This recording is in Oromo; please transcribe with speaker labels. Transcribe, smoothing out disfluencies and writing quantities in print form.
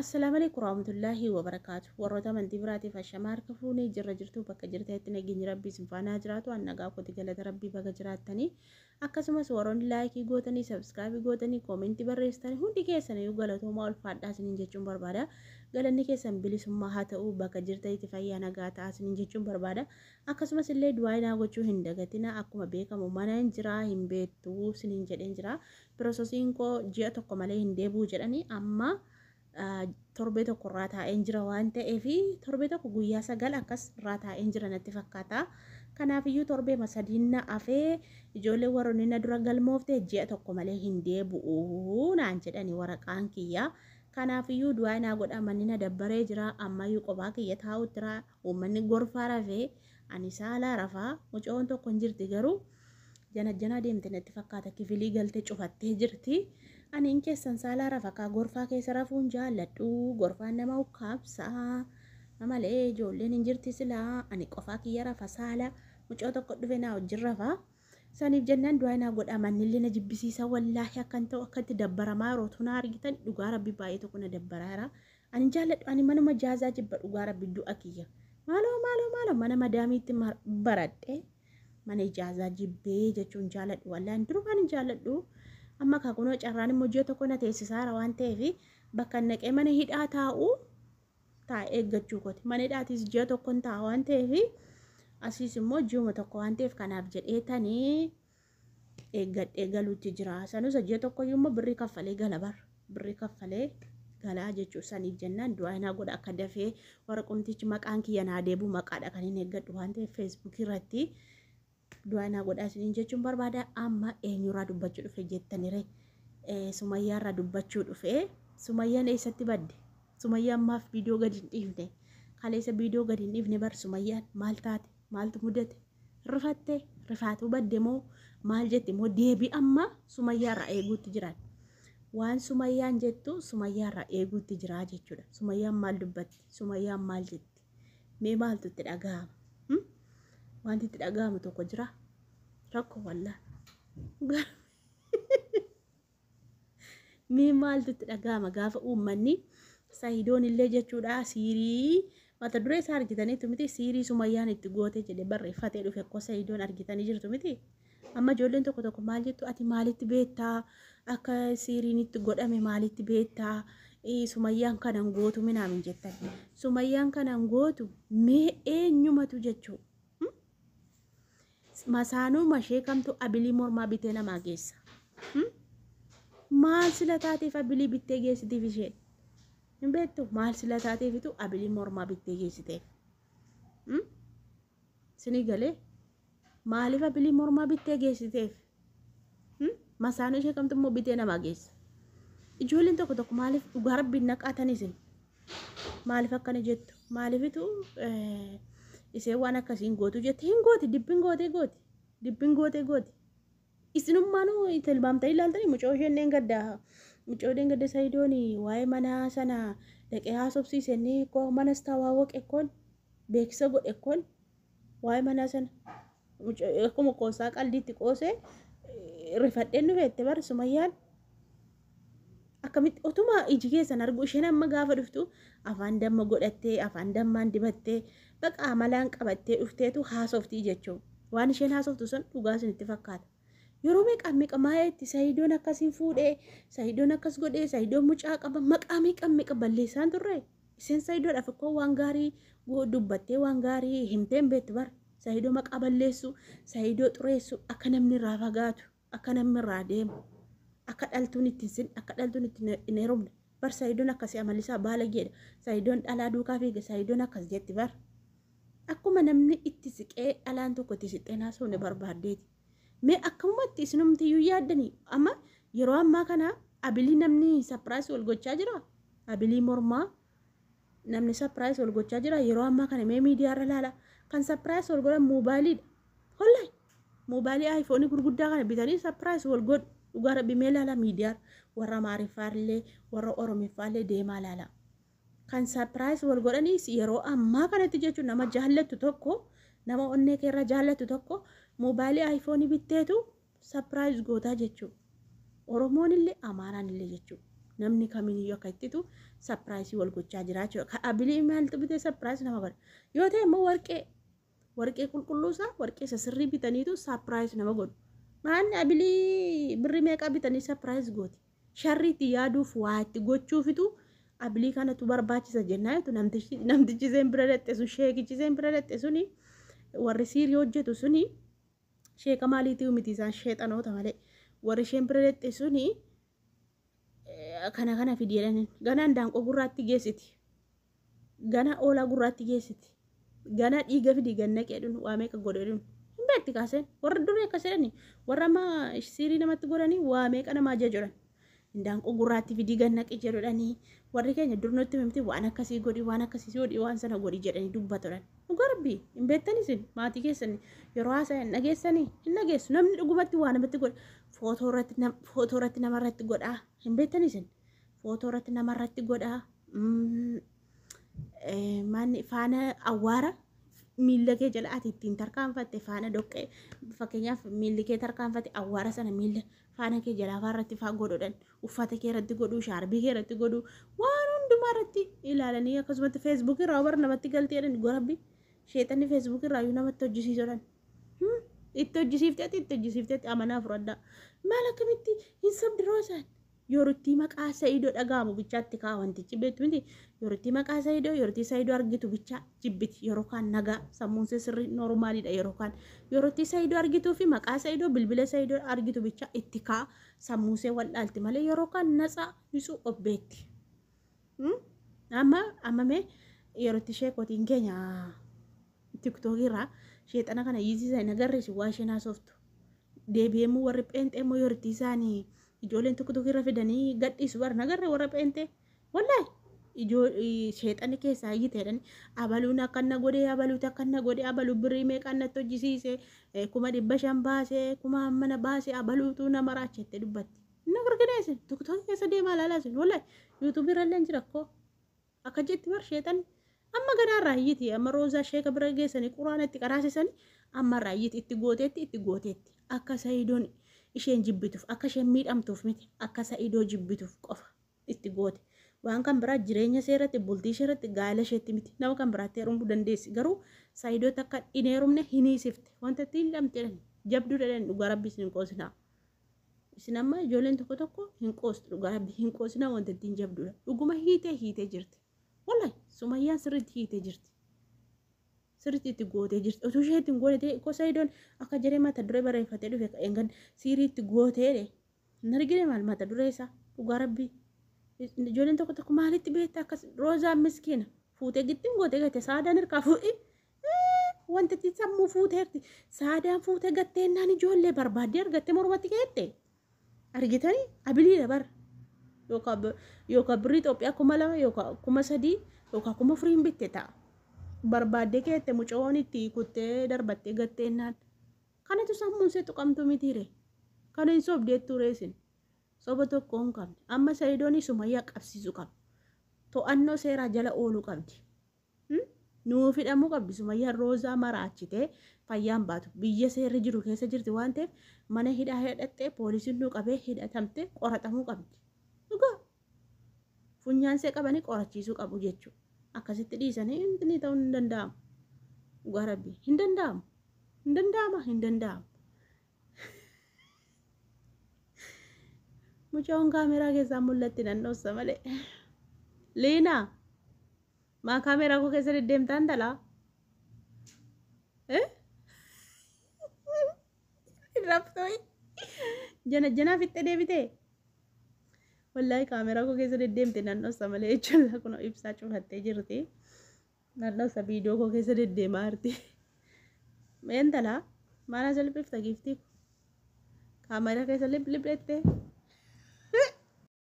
Speaker 1: السلام عليكم ورحمة الله وبركاته. ورطة من دبراتي فالشمار كفوني جرجرتو بك جرتها تنجين ربي سبحانه جراتو أن نقاكو تقلت ربي بك جراتني أكسما سورون لايكي غوتني سبسكرايبي غوتني كومنتي بريستاني هندي كيسان يوغالتو مول فادا سنين جيچون بربادا غالني كيسان بلي سمما هاتاو بك جرتها تفايا نقاتا سنين جيچون بربادا أكسما سلي دواينا غوچو هندغتنا أكما بيكا ممانا انجرا همبيتو سنين جد انجرا پروسسينكو جياتو قمالي هندبو جراني أما torbee tokko irraa taa'een jira waan ta'eef torbee tokko guyyaa 9 akkas irraa taa'een jira natti fakkaata. Kanaaf iyyuu torbee masadiinna afee ijoollee warroonni na dura galmoofte ji'a tokko malee hin deebi'u naan jedhani waraqaan kiyya. Kanaaf iyyuu du'aa naa godha manni na dabbaree jira ammayyuu qophaa kiyya taa'u jira uummanni gorfaa rafee ani saalaa rafaa mucoon tokko hin jirti garuu jana deemte natti fakkaata kifilii galtee cufattee jirti. Ani keessan saalaa rafakaa gorfaa keessa rafuun jaalladhu gorfaan nama ukkaabsaa malee ijoolleen hin jirti silaa ani qofaa kiyya rafa saala mucoo tokko dhufe naa wajjin rafaa saniif jennaan du'aa naa godha mannillee na jibbisiisa wallaahi akkan ta'u akkatti dabbaramaa yerootu na argitan dhugaa rabbi baay'ee tokko na dabbaraara ani jaalladhu ani manuma jaazaa jibba dhugaa rabbi du'a kiyya maaloo mana madaamiitti baradhe mana jaazaa jibbee jechuun jaalladhu wallaahi durumaan jaalladhu. Amma kakunoo carraan immoo ji'a tokko na teessisaara waan ta'eef bakka naqee mana hidhaa taa'u taa'ee eeggachuu kooti. Mana hidhaatis ji'a tokkoon ta'a waan ta'eef asiis immoo ji'uma tokko waan ta'eef kanaaf jedhee tanii eeggadhee galuutti jira. Sanuusa ji'a tokko immoo birrii kaffalee gala birrii kaffalee galaa jechuu saniif jennaan du'aa naa godha akka dafee waraqumtichi maqaan kiyya naa deebi'u maqaadha kan hin eeggadhu waan ta'eef feesbuukii irratti. Du'aa naa godha isiniin jechuun barbaada amma eenyurraa dubbachuu dhufe jettanire Sumayyaarraa dubbachuu dhufe Sumayyaan eessatti badde Sumayyaan maaf viidiyoo gadi hin dhiifne kaleessa viidiyoo gadi hin dhiifne bar Sumayyaan maal taate maaltu mudate rifatte rifaatuu badde moo maal jette moo deebii amma Sumayyaarraa eeguutti jiran waan Sumayyaan jettu Sumayyaarraa eeguutti jira jechuudha. Sumayyaan maal dubbatti Sumayyaan maal jetti mee maaltu itti dhaga'ama wanti itti dhaga'amu tokko jira rakko wallaahi mee maaltu itti dhaga'ama gaafa uummanni Sayidoon illee jechuudha siirii mata duree isaa argitaniitu miti siirii Sumayyaan itti goote jedhe barreeffatee dhufe akkoo Sayidoon argitanii jirtu miti amma ijoolleen tokko maal jettu ati maalitti beektaa akka siiriin itti godhame maalitti beektaa Sumayyaan kanan gootu minaamin jettan Sumayyaan kanan gootu mee eenyumatu jechuu masaanuu mashee kamtu abilii mormaa bitee namaa geessa maal sila taateef abilii bittee geessitiif isheen hin beektu maal sila taateefitu abilii mormaa bittee geessiteef sinii galee maaliif abilii mormaa bittee geessiteef masaanuu ishee kamtu immoo bitee namaa geessa ijoolleen tokko maaliif dhugaa rabbiin naqaatan isin maaliif akkana jettu maaliifitu isee waan akkasiin gootu jette hin gooti dibbin gootee isinummaanuu tilmaamtanii ilaaltanii mucoo isheen gadda Sayidoon waa'ee mana sana dhaqee haasofsiisanii koo manas tawaawwaqe koon beeksisa godhe koon waa'ee mana sana akkuma qoosaa qaldiitti qoosee rifadheen dhufeette bar Sumayyaan akkamitti otuma iji keessan argu isheen amma gaafa dhuftu afaan damma godhattee afaan dammaan dibattee baqa amalaan qabattee dhufteetu haasoftii jechuun waan isheen haasoftu sun dhugaa isinitti fakkaata yeroo meeqa maayetti Sayidoon akkasiin fuudhee Sayidoon akkas godhee Sayidoon mucaa qaba maqaa meeqa balleessaan turre isheen Sayidoodhaaf akkoo waan gaarii dubbattee waan gaarii himteen beektu bar Sayidoo maqaa balleessu Sayidoo xureessu akka namni irraa fagaatu akka namni irraa deemu akka dhaltuun itti hin heerumne bar Sayidoon akkasii amalisaa baalageedha Sayidoon dhalaa duukaa fiiga Sayidoon akkas jetti bar akkuma namni itti siqee dhalaan tokko itti siqee naasofne barbaaddeeti mee akkamumatti isinumtiyyuu yaaddanii amma yeroo ammaa kana abilii namni sapiraayis wal gochaa jira abilii mormaa namni sapiraayis wal gochaa jira yeroo ammaa kana mee miidiyaarra laala kan sapiraayis wal godhan moobaayiliidha hollay moobaayilii aayifoonii gurguddaa kana bitanii sapiraayis wal godhu dhugaa rabbi mee laala miidiyaar warra Amaariffaallee warra Oromiffaallee deemaa laala kan sapiraayis wal godhaniis yeroo ammaa kanatti jechuun nama jaallattu tokko nama onnee keerra jaallattu tokko moobaayilii aayifoonii bitteetu sapiraayis gootaa jechuudha Oromoon illee Amaaraan illee jechuudha namni kamiiniyyuu akka ittitu sapiraayisii wal gochaa jiraachuu ka abilii maaltu bitee sapiraayisii nama godha yoo ta'e immoo warqee qulqulluusaa warqee sirrii bitaniitu sapiraayisii nama godhu maanni abilii birri meeqa bitanii sapiraayisii gooti sharriitti yaaduuf waa itti gochuufitu abilii kanatu barbaachisa jennaa jetu namtichi seen bira dhexxe sun sheekichi seen bira dhexxe suni warri siirii hojjetu suni sheeka maaliitii miti isaan sheexanoota malee warri sheen bira dhexxe suni kana fideedhaan gana daanqoo gurraatti geessiti gana oolaa gurraatti geessiti gana dhiiga fidii gannaqee dhun waa meeqa godhedhun hin beekti kaaseen warra durii akkas jedhani warra amma siirii namatti godhanii waa meeqa namaa jedhan daanqoo gurraatti fidii gannaqee jedhanii warri keenya durnotti himti waan akkasii godhi waan sana godhi jedhanii dubbatodhan garbii hin beektanisin maatii keessanii yeroo haasa'an dhageessanii hin dhageessu namni dhugumatti waa namatti godha footoo irratti namarratti godhaa hin beektanisin footoo irratti namarratti godhaa manni faana awwaara miilla kee jala ati ittiin tarkaanfatte faana dhoqqee fakkeenyaaf miilli kee tarkaanfatte awwaara sana miilla faana kee jalaa faarratti faa godhodhan uffata kee irratti godhuu shaarbii kee irratti godhuu waan hundumaa irratti ilaalanii akkasumatti feesbuukii irraa warra namatti galtee jedhan gorabbi sheexanni feesbuukii irraa iyyuu namatti hojjisiisodhan itti hojjisiifteetti amanaa fudhadhaa maal akkamitti hin sabdi roosaan yooritti maqaa Sa'iidoo dhagaamu bichaatti kaawantichi beektu miti yooritti maqaa Sa'iidoo yooritti Sa'iidoo argitu bichaa jibbiti yeroo kaan nagaa sammuun sirrii noormaaliidha yeroo kaan yooritti Sa'iidoo argituu fi maqaa Sa'iidoo bilbila Sa'iidoo argitu bichaa itti kaa sammuu see waldhaalti malee yeroo kaan natsaa nisuu obbeetti amma mee yerootti sheekotiin keenya tiktookirraa sheexana kana yiisisaa hin agarreessi waa isheen haasoftu deebi'eemmoo warri pheenxeemmoo yooritti isaanii ijoolleen tiktookirra fidanii gadhiisu warra nagarre warra pheenxee wallahi sheexani keessaa iyyiteedhan abaluun akkana godhee abaluuti akkana godhee abaluu birrii meeqaan natti hojjisiise 500 baasee 1000 baasee abaluutu nama raachette dubbatti inni gargareessin tiktookii keessa deemaa laalaasin wallahi yuutuubirra illee jira akkoo akka jetti bar sheexani amma ganaarraa iyyiti amma roozaa sheeka bira geessanii quraanatti qaraasisanii amma irraa iyyiti itti gooteetti akka Sa'iidoon isheen jibbituuf akka isheen miidhamtuuf miti akka Sa'iidoo jibbituuf qofa itti goote waan kan biraa jireenya seeratti bultii isheerratti gaala isheetti miti nama kan biraatti heerumuu dandeessi garuu Sa'iidoo akka hin heerumne hiniisifte wanta ittiin hidhamte jabduu dhadhan dhugaa rabbiis hin qoosinaa isin amma ijoolleen tokko hin qoostu dhugaa rabbii hin qoosinaa wanta ittiin jabduudha dhuguma hiitee jirti wallahi Sumayyaan sirriitti hiitee jirti sirriitti itti gootee jirti osoo ishee ittiin gootee ko Sa'iidoon akka jedhee mata duree barreeffatee dhufe engan siriitti gootee hin argine maal mata duree isaa dhugaa rabbii ijoolleen tokko maalitti beektaa akkas roozaan miskiina fuutee gittiin gootee gate saadaan hirkaa fuudhi wanti itti sammuu fuuteerti saadaan fuutee gatteennaan ijoollee barbaaddee argattee mormatti keette argitanii abiliidha bara yookaan birrii Itoophiyaa 2,000 yookaan 3,000 yookaan 4,000 bitte ta'a. Barbaaddee keette mucoon itti kuttee darbattee gatteennaan kanatu sammuun see tuqamtu mitiire kana hin sobdeettu reesin soba tokko hin qabne amma Sa'iidoon Sumayyaa qabsiisu qaba to'annoo seeraa jala ooluu qabdi nuuf hidhamuu qabdi Sumayyaan roozaa maraachitee fayyaan baatu biyya seerri jiru keessa jirti waan ta'eef mana hidhaa hidhattee poolisiin nu qabee hidhatamtee qoratamuu qabdi dhugaa funyaan see qabanii qorachiisuu qabu jechuudha. Akkasitti dhiisanii inni ta'uu hin danda'amu. Dhugaa rabbii hin danda'ama. Mucaan kaameraa keessaa mul'atti naannoossa malee. Liinaa maa kaameraa koo keessa deddeemtaan talaa? Raftooyi jana fixxee deebitee? Wallahi kaameraa koo keessa deddeemte naannoossa malee jechuudha kun ibsaa cufattee jirti. Naannoossa viidiyoo koo keessa deddeemaa jirti. Meen talaa maal as liphifta giftii kaameraa keessa liphette